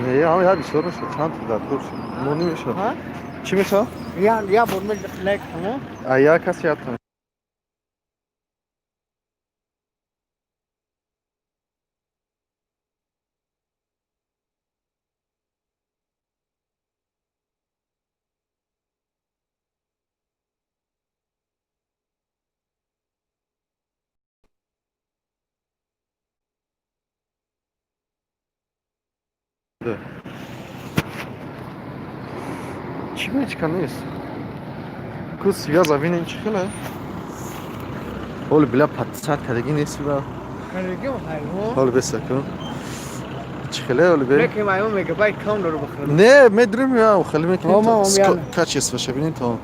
نه هم یا بیشتر میشه چند تا در طور مونی میشه ها چی میشه؟ یا برمیل لایک همو ایا کسی هست چی میچکن نیست کس سیگار زمین چیکنه حالا بلا پتسات کدگی نیست بلا کارگی مخایم حالا بسکن چیکله حالا بی میکنیم ایو میگابایت کام رو بخرم نه میدریم یا خیلی میکنیم ما تا میاله کچی اسمشه بینید تا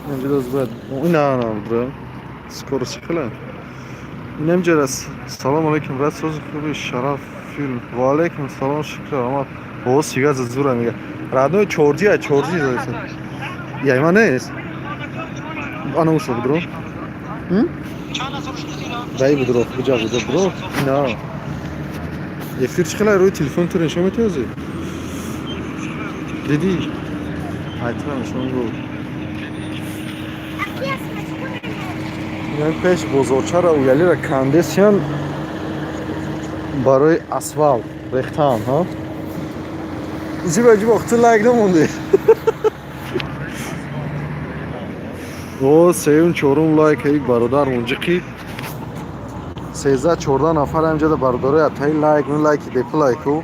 اینجا دوست باید نه برو سکور چیکله اینجا راست سلام علیکم راست سوز خوبی شرف فیلم و علیکم سلام شکر اما او سیگار زوره میگه رادنو چورجی داشت یا ایمان نیست آنو شو بدرو دایی بدرو بجا برو نه efir çıkılar o telefon türün şöyle mi tözü? Dedi. Aytıran şunu bu. Yani peş bozorçara uyalira kondisyon برای اسفالت ریختن ها چی بچه وقتی لایک نمونده او سیون چورم لایک یک برادر اونجا کی 13 14 نفر همجا ده برادرای اتای لایک نون لایک دیپ لایکو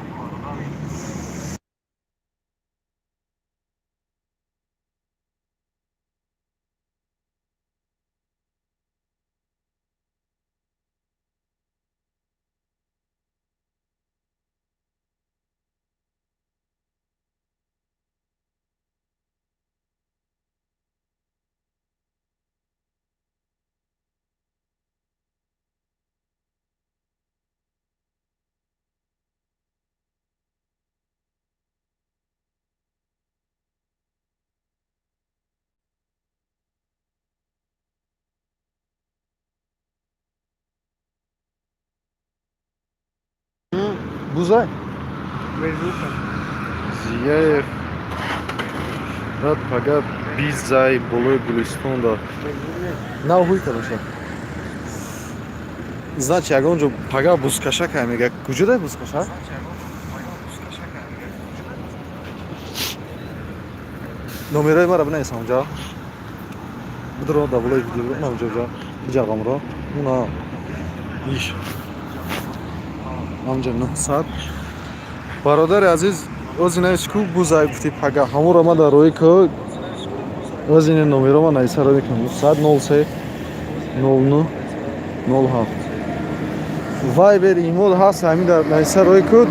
بوزای بزوکم زیه رد پگه 20 زای بلوی گلستون دا نه هوی کنوشه Значит, я говорю, пога бускаша камега. Куда да бускаша? Номерой мара бна самжа. Бдро да булай видео на жа. Жагамро. Уна иш. Амжа на сад. Бародар азиз, озинаш ку бузай гуфти пага. Ҳамуро ма да рӯи ку озин номеро ма найсара мекунам. 103 09 07 Viber email ҳаст ҳамин дар найса рӯи куд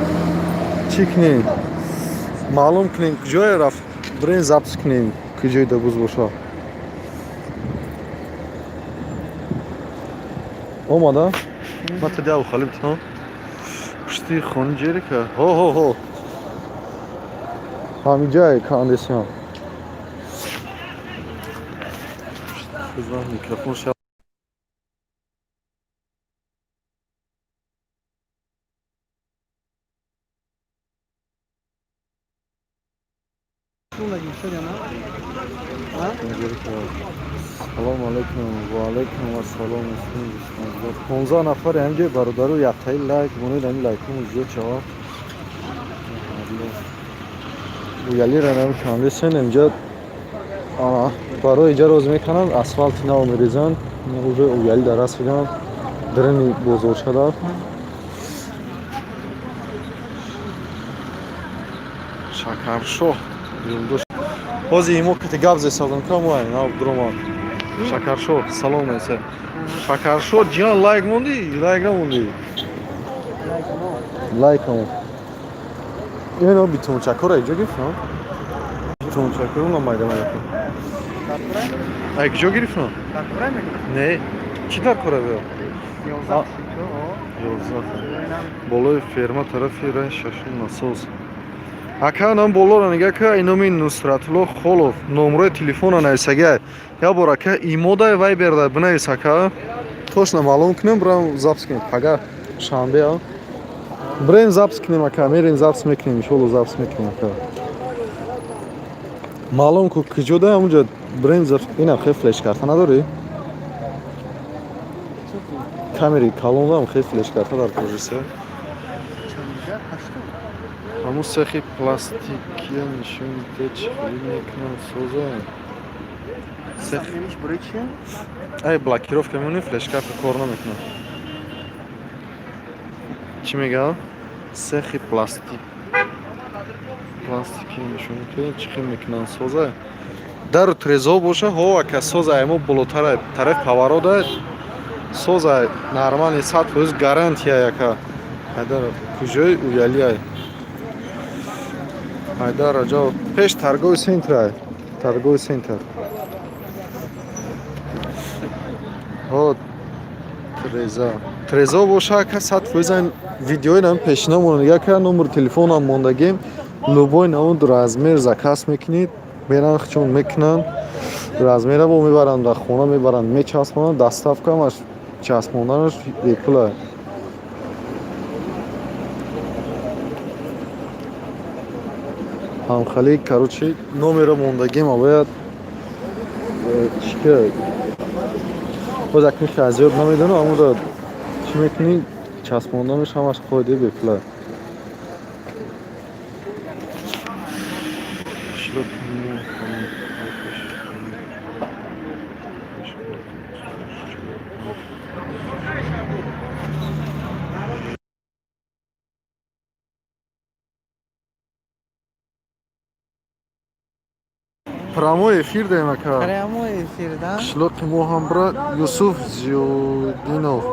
чӣ кунем маълум кунем куҷое рафт бирем запис кунем куҷои дабуз боша омада мата дяв халиб то пушти хони ҷере ка ҳо ҳамин ҷае кондисион микрофон салом алайкум ва алайкум ассалом 15 нафар ҳамҷои бародару яктаи лайк монед ҳамин лайкҳои зиёд шавад уялира ҳамин кондисион инҷа барои иҷа роз мекунанд асфалти нав мерезанд уже уяли дар аст видам драни бозорчада шакаршоҳ ҳозир имо кати гап зесадам камай нав дрома шакаршоҳ салом меса шакаршоҳ ҷиён лайк монди лайк намонди лайк намон ино битунчакора иҷо гирифтам битунчакора на майда мекун ай куҷо гирифтам не чӣ дар кора бё болои ферма тарафи рай шашум насоз ака нам болора нега ка иноми Нусратулло Холов номрои телефона нависага я бор ака имодай вайберда бинавис ака точно маълум кунем бирам запис кунем пага шанбе Брем запис кунем ака, мерем запис мекунем, иншолло запис мекунем ака. Маълум ку куҷо да ҳамунҷо брем запис инам хел флеш-карта надорӣ? Камери калонам хел флеш-карта дар позисия. Ҳамун сехи пластикия нишон мида чӣ хеле мекунам соза. Ай блокировка мемонӣ флеш-карта кор намекунад. Чӣ мегӯяд? Сехи пластики нишон мекунад чӣ хел мекунанд соза. Дару трезо боша ҳо ака соза мо болотара тараф паварода соза нормални 100% гарантия яка. Айдар куҷои уялия. Айдар раҷо пеш торговый центр. Торговый центр. Ҳо трезо боша ака 100% видеои нам пешина монад. Яка номер телефонам мондагем. Любой навод размер заказ мекунед. Беран чун мекунанд. Размера бо мебаранд дар хона мебаранд мечаспонанд. Доставкамаш часпонданаш бепула. Ҳамхалӣ короче номера мондагем авояд чика боз акни хазиёт намедонам аммо чӣ мекунӣ часпонданаш ҳамаш қоида бепула. Прямой эфир даем ака. Прямой эфир, да? Шлоқи мо ҳам брат Юсуф Зиёдинов.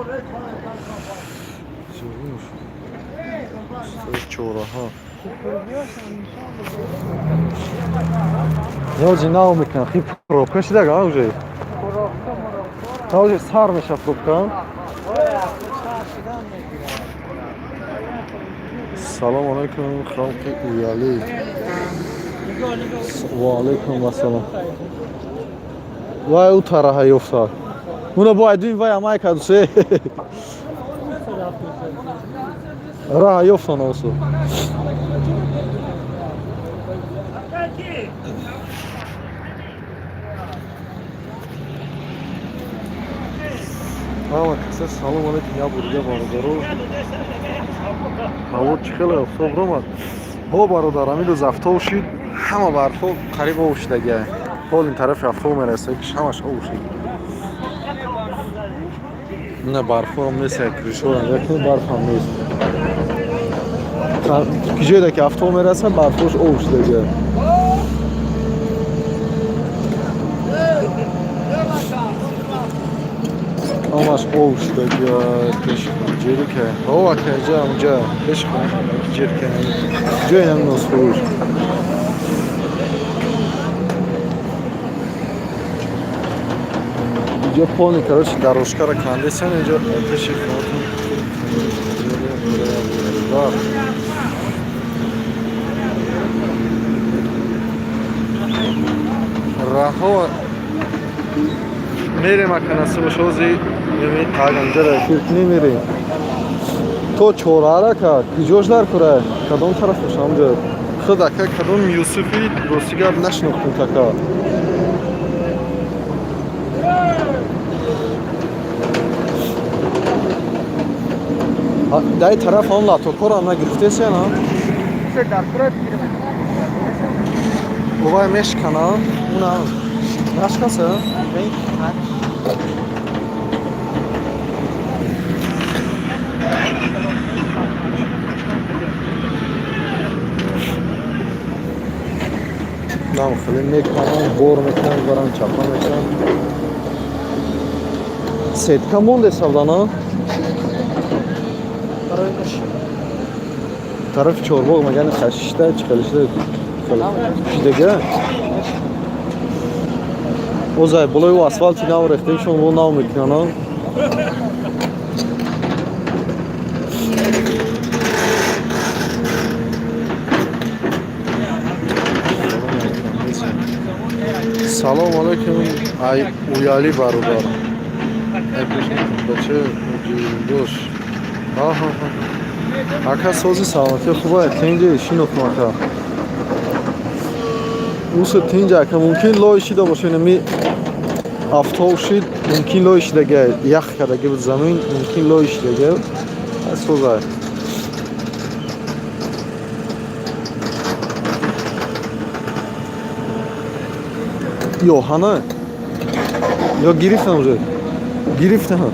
Чораҳа. Ёжи нав мекунам. Хи пробка шидага уже. Та уже сар меша пробка. Салом алейкум халқи уялӣ. Ва алейкум ассалом. Вай у тараҳа ёфта. Уна боядин вай амай кадусе. Раҳа ёфта носу. Ама каса салом алейкум я бурга бародаро. Ҳаво чӣ хеле офтоб ромад. Ҳо бародар амирӯз автобус шид. Ҳама барфо қариб об шидагия. Ҳол ин тарафи автобус мерасад ки ҳамаш об шид. Ина барфом нест як кришорам якин барфам нест. Киҷоеда ки автобус мерасад барфош об шидагия. ҳамаш об шидагия. Ҷерика. Ҳо ака ҷа унҷа пеш ҷерика. Ҷои нам носфурӯш. Инҷо полни короче дорожкаро кандесан инҷо аташи хотун. Раҳо мерем ака насибошози меми таганҷара фиркни мерем. То чораара ка киҷош дар кура кадом тарафаш амҷа худ ака кадом Юсуфи рости гап нашинохтум така. дай тараф он латокора нагирифтеся на? Се дар курад. Овай мешкана? Уна нашкаса? Нам хеле мекунам, бор мекунам, барам чапа мекунам. Сетка монде савдана? Тарафи Чорбог магани хашишта чиқалишда шидага. Озай болои асфалти нав рехтем шон во нав мекунана. Салом алейкум ай уяли бародар. Ай бача ҷиндош. Аҳа. Ака сози саломати хуба тенҷи шинохтам ака. Усо тенҷа ака мумкин лои шида бошад инами автов шид мумкин лои шидага ях кардаги буд замин мумкин лои шидага соза. Ё ҳана ё гирифтам уже гирифтам.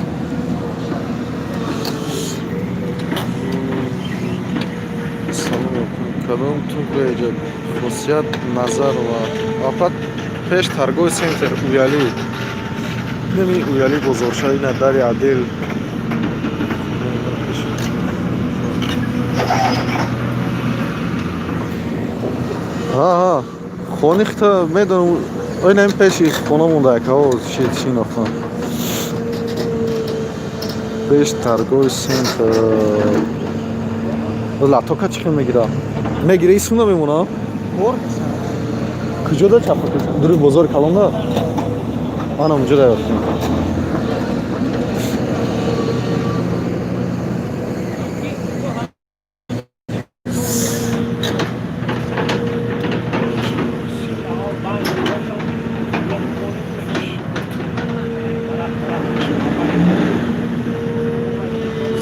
Кадом тункаҷа хусусият назар ва афат пеш торговый центр уяли нами уяли бозоршаи на дари адел ҳа хонихта медонам ойнам пеши хона монда ака шинохтам пеш торговый центр лаптопка чӣ хел мегира мегира исмна мемона куҷода чапа дури бозори калонда манам уҷода ёфтам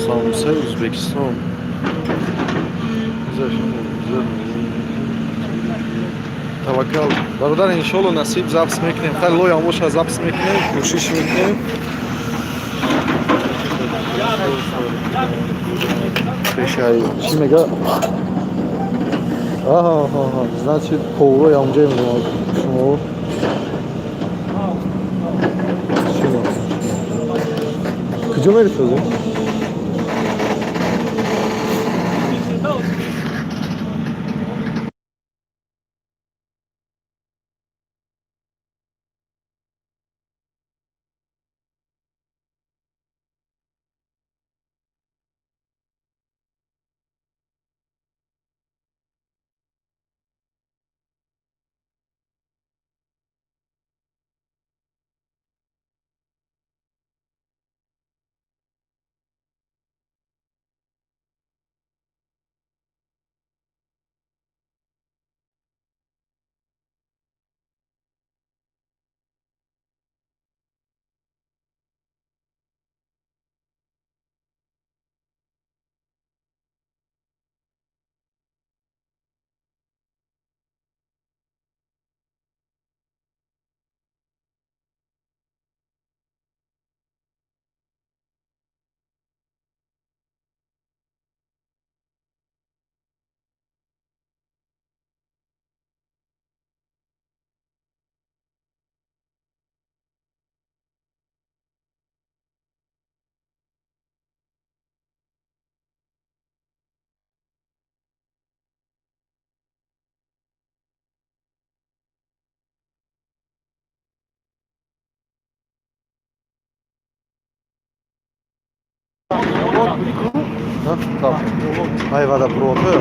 самусаи ӯзбекистон таваккал бародар иншоалло насиб запс мекунем хай лоям боша запс мекунем кӯшиш мекунем пешай чӣ мега значит ковро ямҷаем шумо куҷо меред ҳозир айвада проводҳо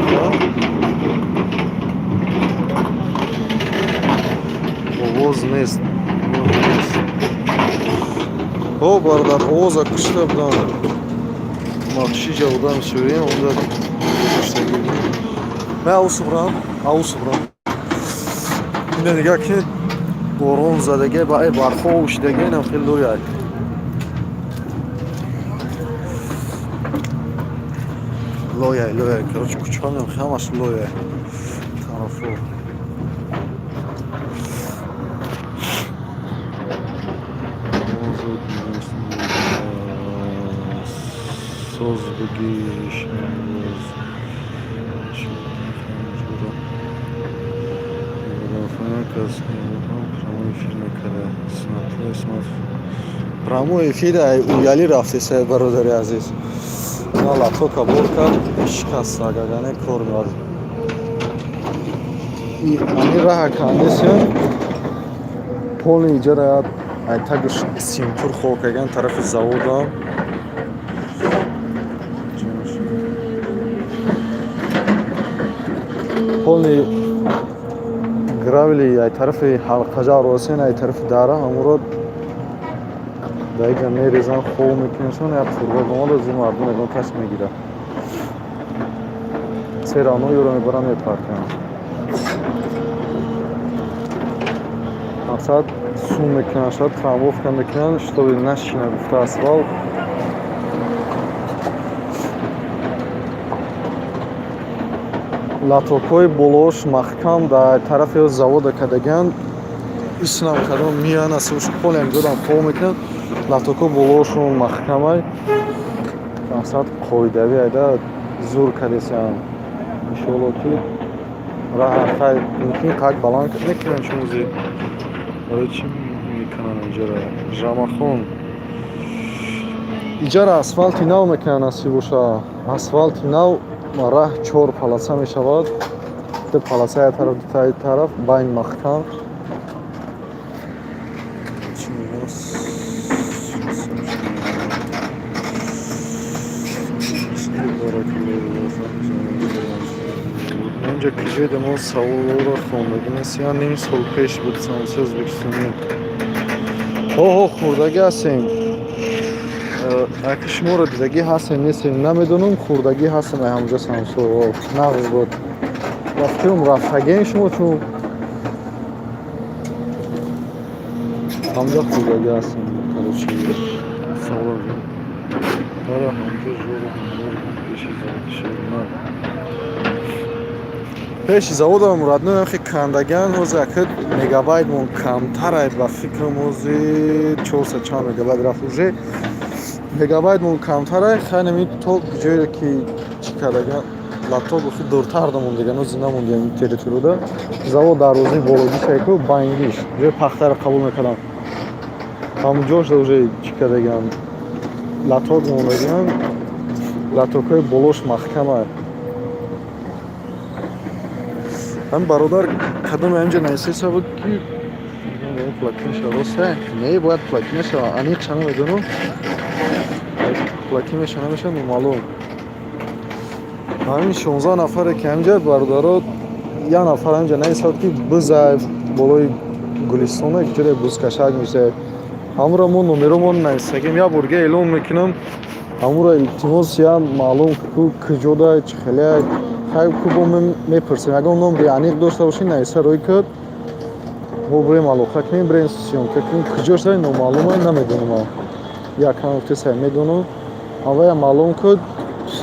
овоз нест бародар овоза кушта будан махши ҷаводан шӯрем онда ме авсубрам ина дига ки борон задаге ба барфо ушдаге инам хел лояй лояй короче кучҳанам ҳамаш лояй тарафо соз бигиш прямой эфир уяли рафтеса бародари азиз лаптоп кабул кард шикаст агагане кор меад ани раҳа кондисион полни иҷара ай тагиш симтур хокаган тарафи заводам полни гравили ай тарафи ҳалқаҷа росен ай тарафи дара ҳамуро дайга мерезан хоб мекунашон як фургон омада зи мардум ягон кас мегира Церано ёро мебарам мепаркам. Мақсад сум мекунан, шояд трамвовка мекунан, чтобы нашина гуфта асфалт. Латокҳои болош маҳкам дар тарафи завода кардаган. Иснам кардам миян асуш полем додам пол мекунам. Латокҳои болошон маҳкамай. Мақсад қоидави айда зур кардесам. Иншоалло ки раҳ хай мумкин қад баланд мекунам чумузи. Ой чи мекунан инҷора? Жамахон. Иҷара асфалти нав мекунан насиб боша. Асфалти нав раҳ 4 полоса мешавад. Ду полоса як тараф, ду тараф байн маҳкам. Чи мегӯяд? Инҷа киҷоида мо саволро хондагинес. Я ним сол пеш буд самоси Ӯзбекистони. Ҳо хурдагӣ ҳастем. Аки шуморо дидагӣ ҳастем нестем намедонам. Хурдагӣ ҳастем ай ҳамҷо самосо. Нағз буд. Рафтем рафтагем шумо чун ҳамҷо хурдагӣ ҳастем. Короче савол. Ара ҳамҷо журо пеши завод. Пеши заводам радно хе кандаган ҳозир акид мегабайт мон камтар ай ба фикрам ҳозир 400 чанд мегабайт рафт уже. Мегабайт мон камтар ай ханами то ҷое ки чи кардаган лаптоп усу дуртар да мондаган ҳозир намондаган территорияда. Завод дарози бологӣ шайко бангиш. Ҷое пахтара қабул мекардам. Ҳамҷош уже чи кардаган лаптоп мондаган. Лаптопҳои болош маҳкам ай. Ҳам бародар қадами анҷа найсеса буд ки платин шавоса не бояд платин шава аниқ шана медонам платин мешана меша номалум ҳамин 16 нафаре ки анҷа бародаро я нафар анҷа найсад ки бизай болои гулистона ҷуре бузкашак мешавад ҳамуро мо номеромон найсагем я бурга эълон мекунам ҳамуро илтимос я маълум ку куҷода чихелак хай кубо мепурсем ягон номри аниқ дошта бошӣ найса рӯй кард мо бурем алоқа кунем бурем сёнка кунем куҷош дай номаълумай намедонам як ҳам гуфтесай медонам аввая маълум кард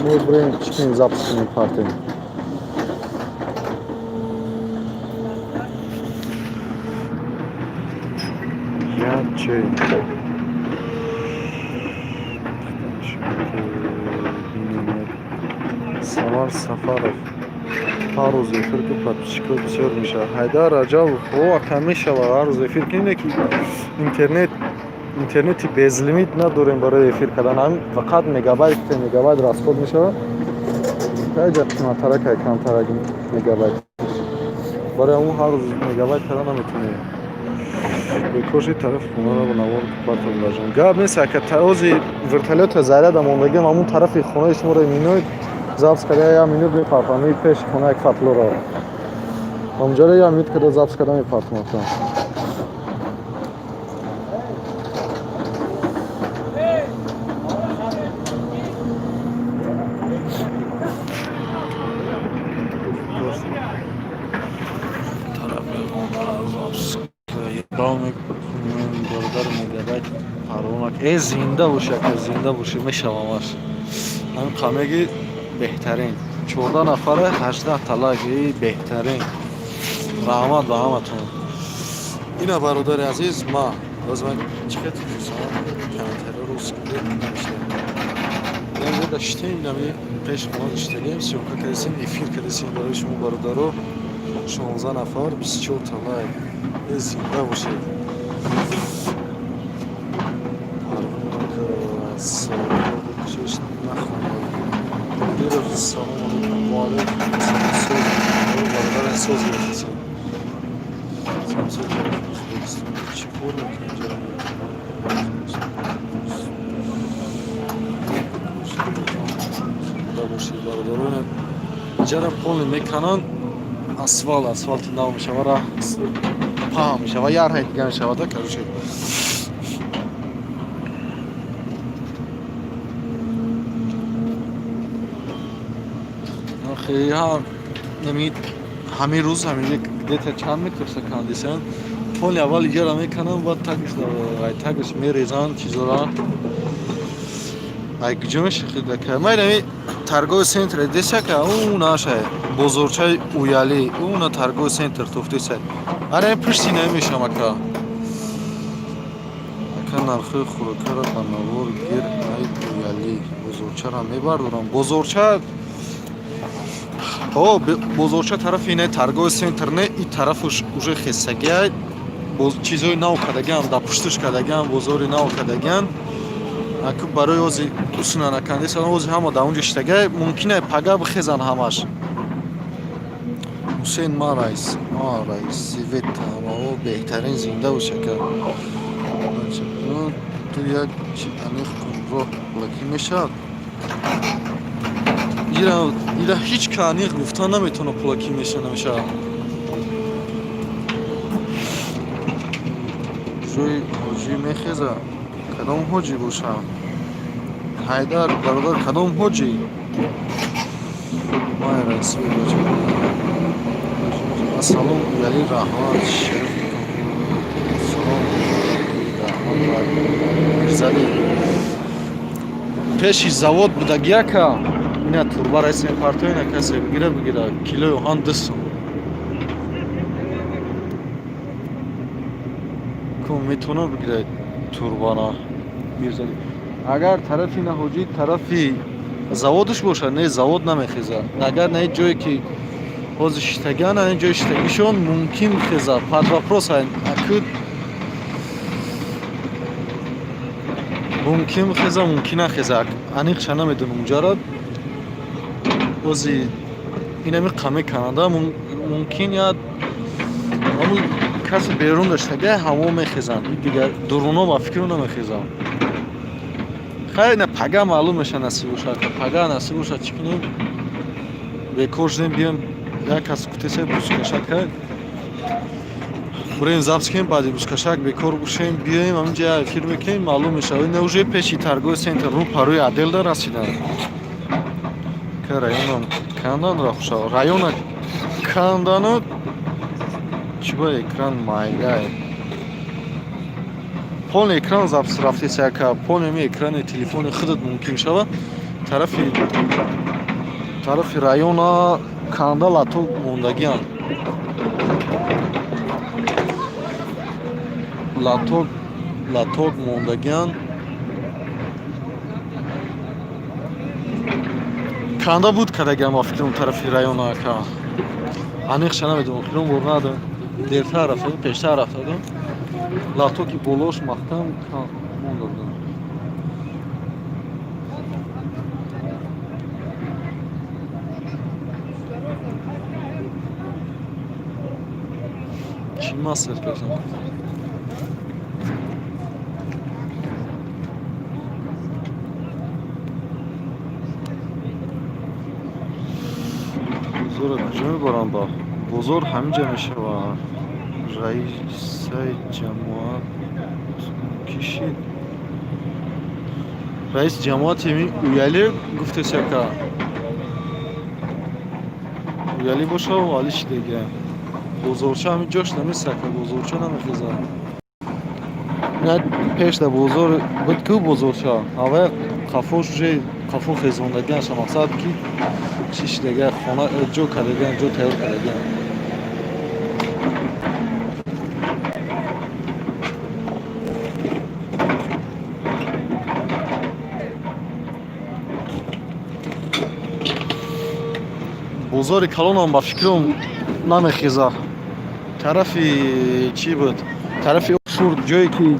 мо бурем чӣ кунем запис кунем партем яче Самар Сафаров ҳар рӯз эфир ки подписчикҳо бисёр мешавад. Ҳайдар Раҷабов кам мешавад ҳар рӯз эфир ки ине ки интернети безлимит надорем барои эфир кардан ҳамин фақат мегабайт расход мешавад. Ҳаҷа қиматтарак ай камтарак мегабайт барои ҳамун ҳар рӯз мегабайт кардан наметонем. Бекоши тарафи хонаро ба навор партам лажам. Гап нест ка таози вертолёта заряда мондагем ҳамун тарафи хонаи шуморо миноид запис карда я минут мепартам пеш хонаи фатлоро. Ҳамҷоро я минут карда запис карда мепартам. Зинда бошад мешавамаш. Ҳамин қамеги беҳтарин 14 нафара 18 талаги беҳтарин. Раҳмат ба ҳаматон. Ина бародари азиз ма озман чиқат фурсат комментариро скидем ништа. Я бода штем нами пеш мо штагем сёка кадесин эфир кадесин барои шумо бародаро 16 нафар 24 талаг. Зинда бошед. Ҷара поле меканан асфалти нав мешавад паҳ мешавад яр ҳай дига мешавад короче ها نمید همه روز همینجا دیتا چند میترسه کاندیسن پول اول اینجا را میکنم و تگش میریزن چیزا را ای کجا میشه خیلی که من نمی ترگو سنتر دیسه که اون ناشه بزرچه اویالی اون ترگو سنتر توفتی سه اره پشتی نمیشه مکا مکا نرخی خوروکه را بناور گیر ای اویالی بزرچه را میبردارم بزرچه о бузурча тарафи ин торговый центр не и тарафаш уже хесагия чизои нав кардагиам дар пуштиш кардагиам бозори нав кардагиам аку барои ози усунанакандисан ози ҳама дар унҷа иштагия мумкин е пага бихезан ҳамаш ҳусейн раис света о беҳтарин зинда бошака ту як аниқ кунро лакин мешавад ایره هیچ کانی گفتن نمیتونه پولاکی میشه نمیشه جوی حاجی میخیزه کدام حاجی باشه حیدر برادر کدام حاجی مای رئیسی باشه سلام ولی رحمت شریف سلام رحمت پیشی завод будагия ка نه توربا رئیس پارتوی نه کسی بگیره کیلو هان 2 سوم کم میتونه بگیره توربانا میرزدی اگر طرفی نه حجی طرفی заводش باشه نه завод نمیخیزه اگر نه جایی که باز اشتگان نه جای اشتگیشون ممکن خیزه پاد واپروس هست اکود ممکن خیزه ممکن نخیزه انیق چنه میدونم اونجا را اوزی اینمی قمی کانادا ممکن یا همون کسی بیرون داشته گه همو میخیزن دیگر درونا با فکر نمیخیزن خیلی نه پگه معلوم میشه نصیب باشد پگه نصیب باشد چی کنیم به کارشدیم بیم یک کس کتیسه بوسکشک که بریم زبط کنیم بعدی بوسکشک به کار باشیم بیاییم همینجا افیر میکنیم معلوم میشه این اوجه پیشی ترگوی سنتر رو پروی عدل در رسیدن که رایون کندن را خوشا رایون کندن چی با اکران مایگاه پول اکران زبط رفتی سه که پول می اکران تلفن خودت ممکن شود طرف رایون کنده لاتو موندگیان لاتوک موندگیان کنده بود کردگیم ما فکرم طرفی رایون ها که انیخ شنه میدونم فکرم برنده دیرتر رفتم پیشتر رفتم لاتوکی بولوش محکم موندردم چی مصرف کردم بزرگ کجا میبارم با بزرگ همینجا میشه و رئیس جماعت کشید رئیس جماعت اویالی گفته سکه اویالی باشه و حالیش دیگه بزرگچه همین جاش نمیسته که بزرگچه نمیخیزه نه پیش ده بزرگ بود که بزرگچه اوه کافوش جای کافو خیزوندگی هست مقصد که چیش دیگه خونه جو کردگی جو تیار کردگی بزرگ کلون هم با فکرم نمیخیزه طرفی چی بود طرفی شور جایی که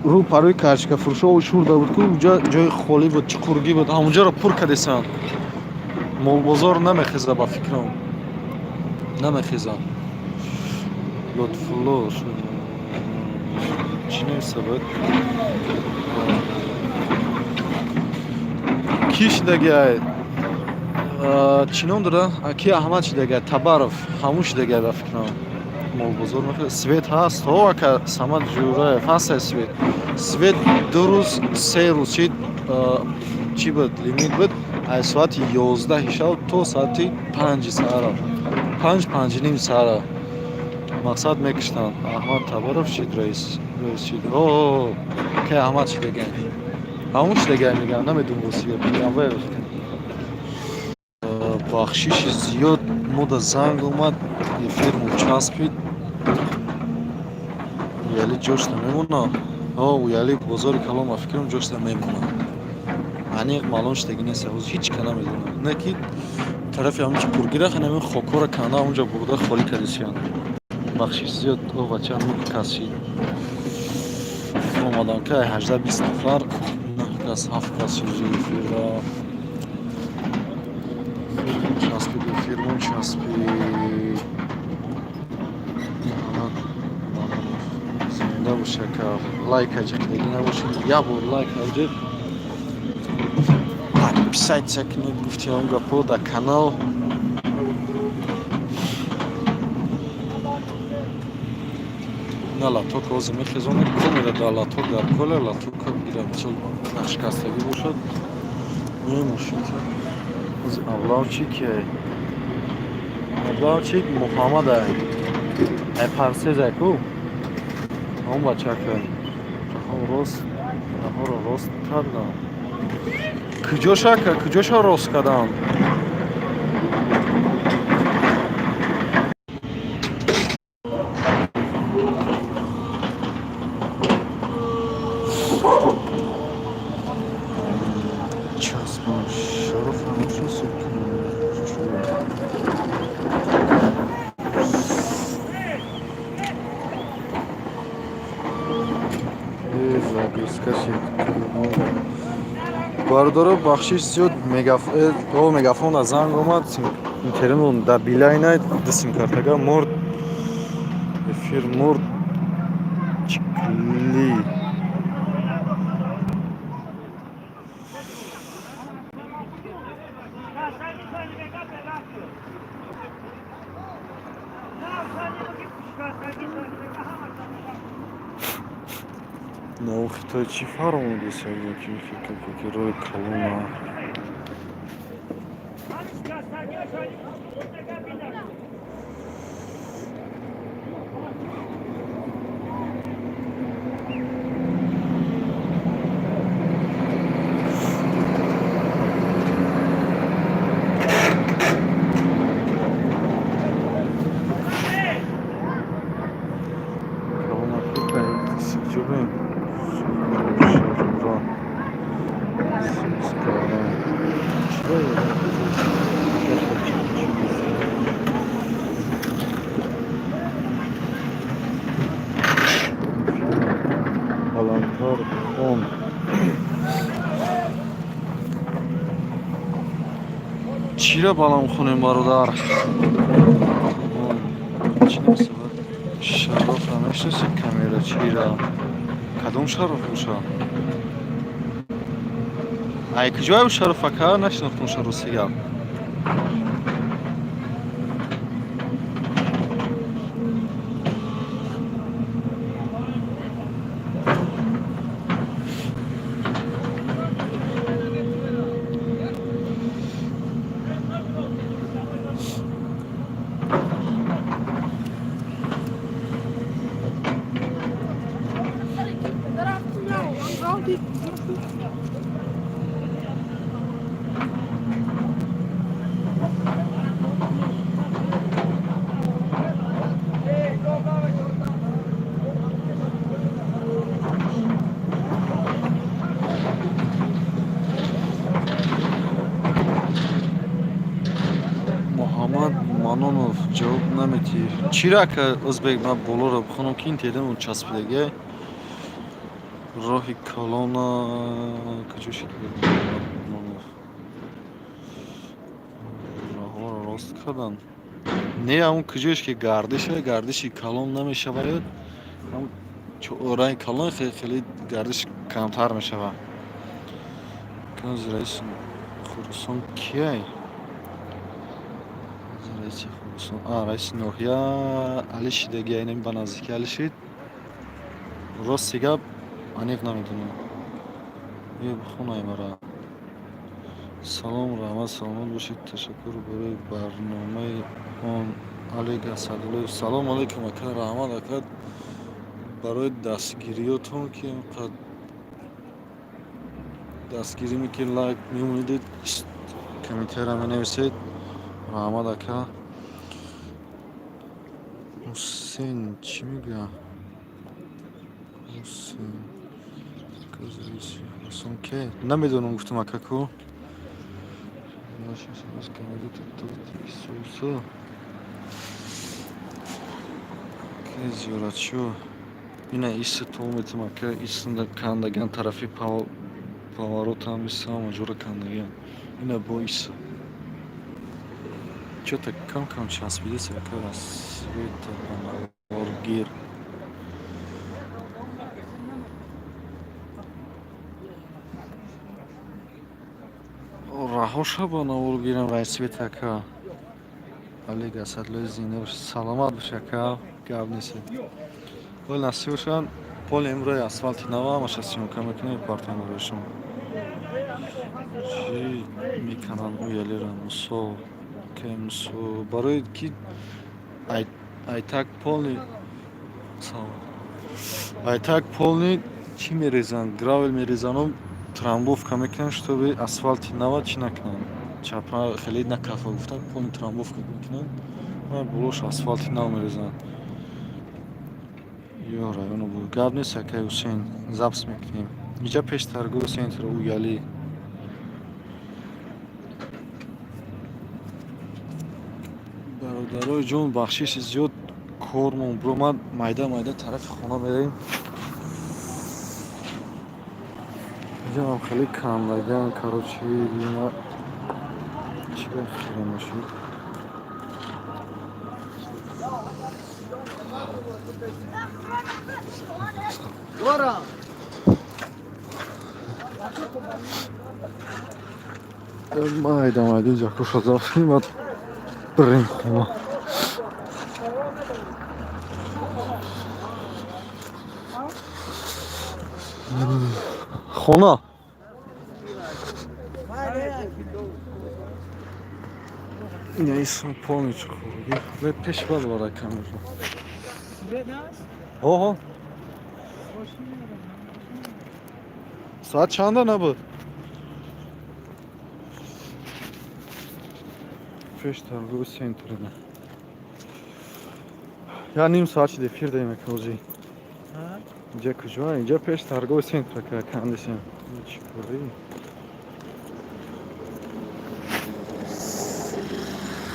رو پروی کارچکا فروشا و شور بود که اونجا جای خالی بود چکورگی بود همونجا رو پر کردیسن مول بازار نمیخیزه با فکرم نمیخیزه لطفالله چی نیسته بود کیش دیگه چی نام داره؟ کی احمد چی دیگه تبارف هموش دیگه با فکرم مول بازار میخواد سویت هست ها که سمت جوره هست سویت 2 روز 3 روز چی بود لیمیت بود از ساعت 11 شب تا ساعت 5 سهر 5 نیم سهر مقصد میکشتن. احمد تبارف شد رئیس شد. اوه که احمد شد دیگه همون شد دیگه میگم نمیدونم وسیعت میگم باید بخشیش زیاد مود زنگ اومد یه فیلم چسبید یلی جوش نمیمونه. او یلی بازار کلام فکرم جوش نمیمونه. انیق معلوم شد دیگه نیست هیچ کنه میدونم نه کی طرف همون که برگیره خیلی همین خوکور کنه اونجا برده خالی کردیسیان بخشیش زیاد او بچه همین کسی اومدن که 18-20 نفر 9 کس 7 کس چیزی فیرا چسبید و فیرمون چسبید زنده باشه که لایک اجک دیگه نباشه یا بور لایک اجک підписайтеся гуфти он гапо да канал на латок ози мехезони комеда да латок дар коле латок гирам чил нақшкастагӣ бошад мемошад ози авлавчи ке авлавчи муҳаммад ай парсеза ку он бачака раҳоро рост кардам куҷоша рост кардам бардора бахшиш зиёд мегафон аз занг омад телефон да билайнай дисм картага мурд эфир мурд чикли Ну, хто чи фарму десь, які рой колона. Колона купе, сикчубе. Балантар он чира балам хунем бародар чӣ намесабад шароф намешнаси камера чира кадом шароф боша ай куҷои шарофака нашинохтум шаросига муҳаммад манонов ҷавоб наметӣ чира ка ӯзбек ма болоро бихонам ки ин телефон часпидаги роҳи колона куҷо шид раҳоро рост кардан не ҳамун куҷоеш ки гардиши калон намешавад ҳамун чораи калон хеле гардиш камтар мешавад каз раиси хурсон кияй раиси ноҳия али шидаги айнами ба наздики али шид рости гап аниқ намедонам бихонай мара салом раҳмат саломат бошед. Ташаккур барои барномаи он Алик Асадуллоев. Салом алейкум ака. Раҳмат ака барои дастгириётон ки инқадр дастгирӣ мекунед, лайк мемонидед, комментария менависед. Раҳмат ака. Ҳусейн чӣ мегӯяд? Ҳусейн Ҳусейн ке? Намедонам гуфтам акаку. Ке зиёратшо. Ина иса толметам ака. Исында кандаган тарафи поворотам иса маҷора кандаган. Ина бо иса. Чё-то кам-кам часпидеся ака аз света наваргир. Раҳоша ба наваргирам райсвета ака. Алик Асадуллоев зинда бош. Саломат бош ака. Гап нест. Вол насиб бошан. Пол имрои асфалти нава маша сиёмка мекунем партияно рошам. Чӣ мекунам уялера мусо. Ке мусо барои ки айтак полни айтак полни чӣ мерезанд? Гравел мерезанам, трамбовка мекунам, чтобы асфалти нава чӣ накунанд. Чапра хеле накафа гуфтам, полни трамбовка мекунанд. Ва болош асфалти нав мерезанд. Ё районо бу гап нест ака. Ҳусейн запис мекунем. Инҷа пеш торговый центр уяли. Бародарои ҷон бахшиши зиёд кормон биромад, майда тарафи хона меравем. Инҷа ҳам хеле кандаган, короче, ина чӣ бахирам бошед. Майда инҷа куша зафтем бад бирем хона. Хона. Ина исм полни чухурги. Ле пеш бад бара камера. Ҳо. Соат чанда набуд? Пеш торговый центр ина. Я ним соат шид эфир даем ака ози. Инҷа куҷо? Инҷа пеш торговый центр ака кандисем. Чӣ кори?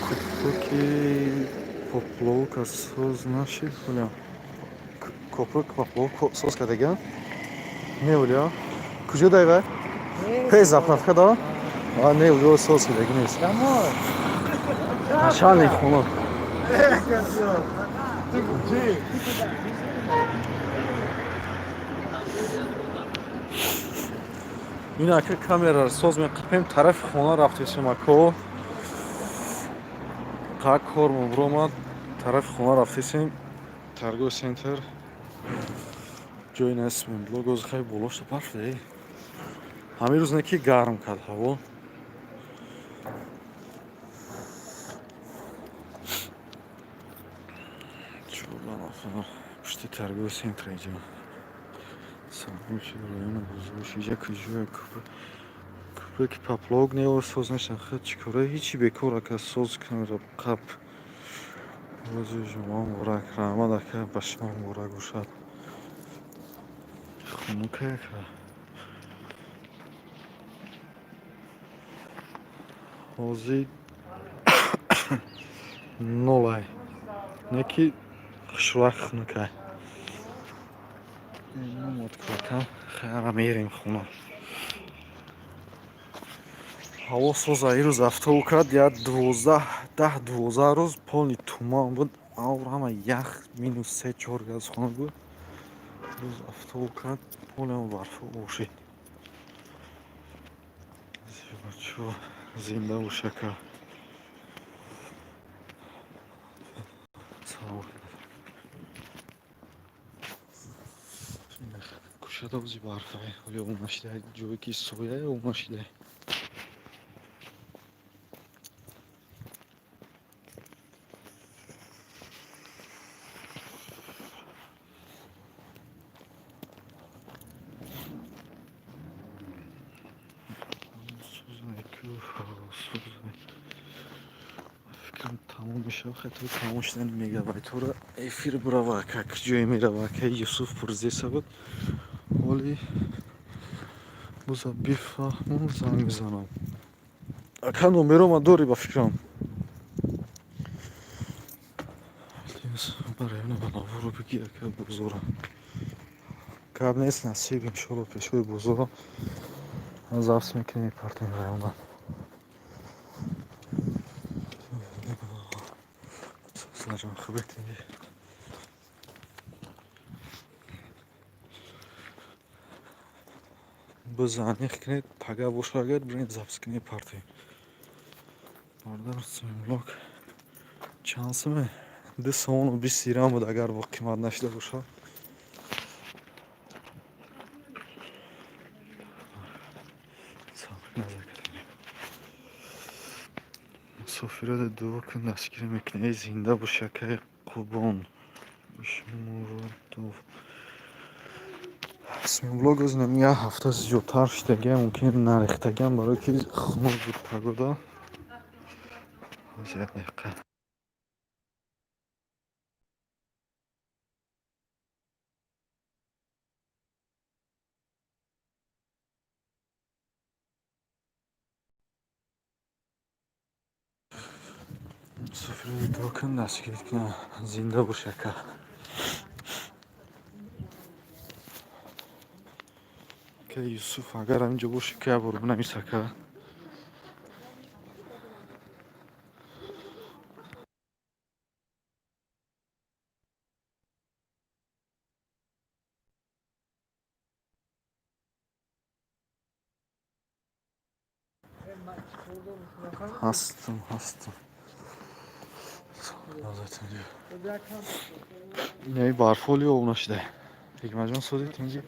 Купуки попловка соз нашид гуля. Купук попловка соз кардаган? Не гуля. Куҷо дайва? Пеш заправка да? А не гуля соз кардаган нест. Начальник хона. Ин ака камераро соз меқипем, тарафи хона рафтесем ака. Қа кормон биромад, тарафи хона рафтесем. Торговый центр. Ҷои насмем. Логоз хай болошта барф де. Ҳамин рӯз не ки гарм кард ҳаво. Пушти торговый центр инҷа. Самчи райони бузург. Инҷа куҷоя купуки попловок не соз нештан. Хат чӣ кора? Ҳичи бекор ака соз камера қап. Розу шумо муборак. Раҳмат ака. Ба шумо муборак бошад. Хунука ака. Ҳозир нолай. Неки хушвақ хунука. Намод кӯтам. Хайра мерем хона. Ҳаво соза ирӯз афтову кард. Я 10-12 рӯз полни туман буд. Авр ҳама ях -3-4 градус хона буд. Рӯз афтову кард. Полни барфу бошид. Чо зинда бош ака. Кушада узи барфай. Ё умашида ҷое ки сояе умашида. тамом мешав хатто тамом шудани мегабайтҳоро эфир бурава как ҷое мерава ки Юсуф пурзеса буд ҳоли буза бифаҳмам занг бизанам ака номерома дорӣ ба фикрам бараёнаванаворо биги ака бозора гап нест насиб иншоалло пешои бозора завс мекунем партем раёна саҷон хубетинги бизанех кинед пага боша агар биред запс кинед партем бардар симлок чанд суме 2 сомону 20 дирҳам буд агар бо қимат нашуда бошад мусофирода дуо кун дастгирӣ мекунед зинда бошакаи қурбон ишмуродов симблог озинам як ҳафта зиёдтар шудагиам мумкин нарехтагиам барои ки хунук буд пагода як дақиқа мусофирода дуо кун дастгирӣ кунам зинда бошака ки Юсуф агар ҳаминҷо боши ки абор бинависака ҳастам яи барфоли об нашуда ҳикматҷон созид инҷи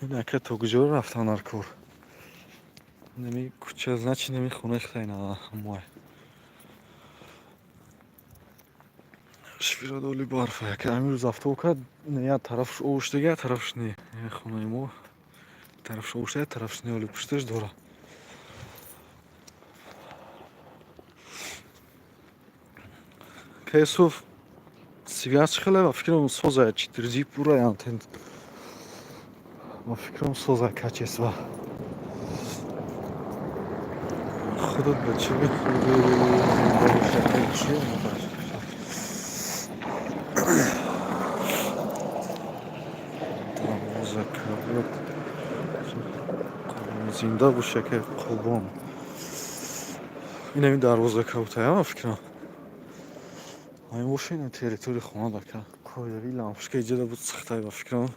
ин ака то куҷоро рафтан дар кор неми куча значи неми хунехтайна ҳамои шфиродоли барфа яка амирӯз афтоб кард я тарафш об шудага я тарафш не хонаи мо тарафш об шуда тарафш не оли пушташ дора кесов сигар чихелай ба фикрам соза 4G пура янтен ба фикрам соза качества худот ба чӣ зинда бошака қурбон инами дарвозакавутая ба фикрам ҳамин боша ина территорияи хона дака кояви лампушка иҷода буд сахтай ба фикрам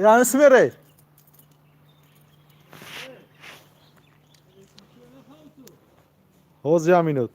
яъни смере ҳоз я минут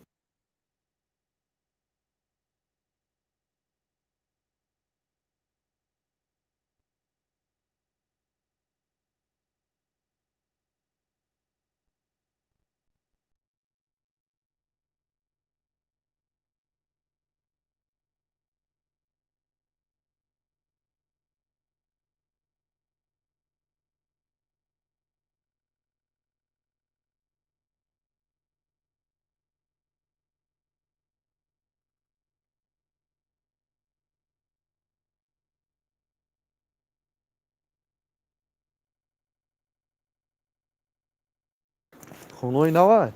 хонаи навай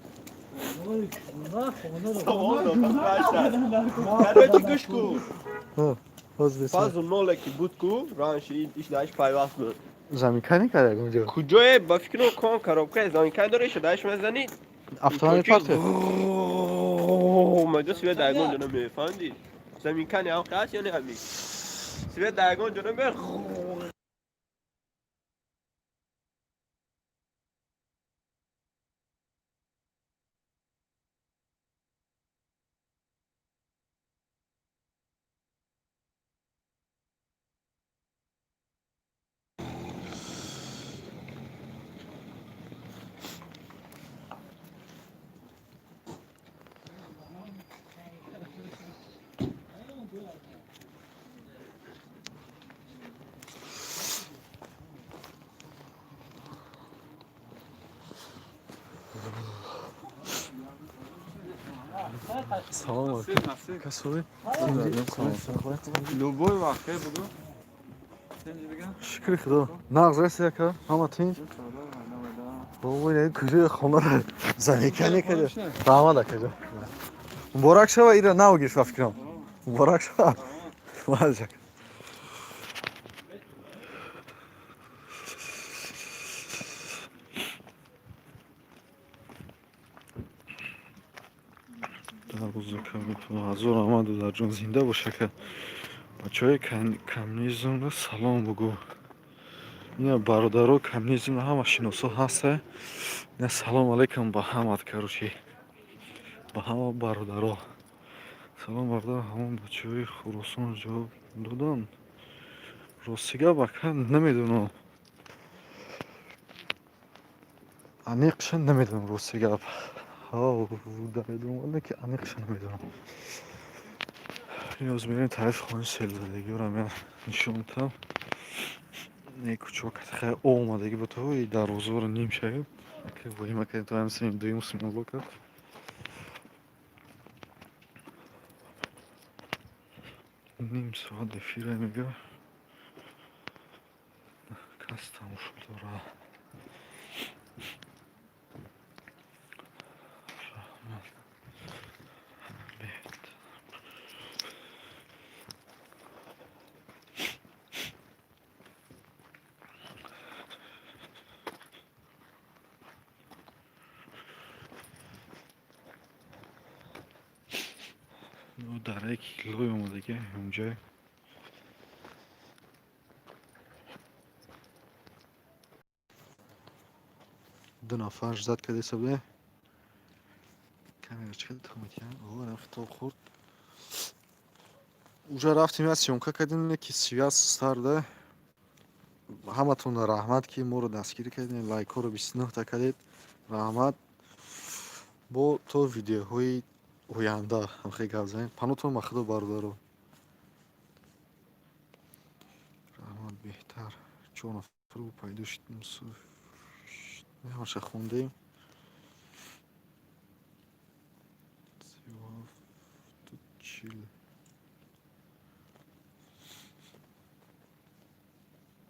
Kardeşi kuş ku. ҳоз беса Fazla nola ki but ku. Ranşi işler iş payvas bu. замикани кардаг унҷо Kujoye ba fikro kon karobka zamikan dore şa daş mezani. автомобил парте Majo sive dagon jona me fandi. Zamikan ya qas yani ami. Sive dagon jona me. салом алейкум. Касои? Любой вақт буду. Шукри худо. Нағз раст яка? Ҳама тин? бобои куҷои хонара замекане каҷа? Раҳмат акаҷа. Муборак шава ира нав гирифта фикрам. Муборак шава. Мазак. ҳазор омаду дарҷон зинда бошака. бачаҳои коммунизмро салом бугӯ. ина бародаро коммунизмро ҳама шиносо ҳаста. ина салом алейкум ба ҳамат карочи. ба ҳама бародаро. салом бардар ҳамон бачаҳои хӯросон ҷавоб додан. ростига бака намедонам. аниқша намедонам ростига. ки аниқша намедонам. имрӯз мерем таърифи хонаи селзадагиёро меям нишон дидам. кӯчаҳо катиқа омадагӣ ба то дарвозаро ним шавед. воима кардем то ҳамсин дуюм смело кард. ним соат эфира мега. кас тамошо дора. дараи килои омадагӣ онҷа ду нафар зад карда ҳисобе камерачка тамакан рафтор хурд. уже рафтим я сёмка кардем ки связ старда. ҳаматон раҳмат ки моро дастгирӣ кардем, лайкҳоро 29 кардед. раҳмат. бо то видеоҳои оянда ҳамхел гап занем. панотон ба худо бародаро. раҳмат беҳтар 4 нафаро пайдо шудем. ҳамаша хондем.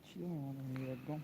چی اومدم یادم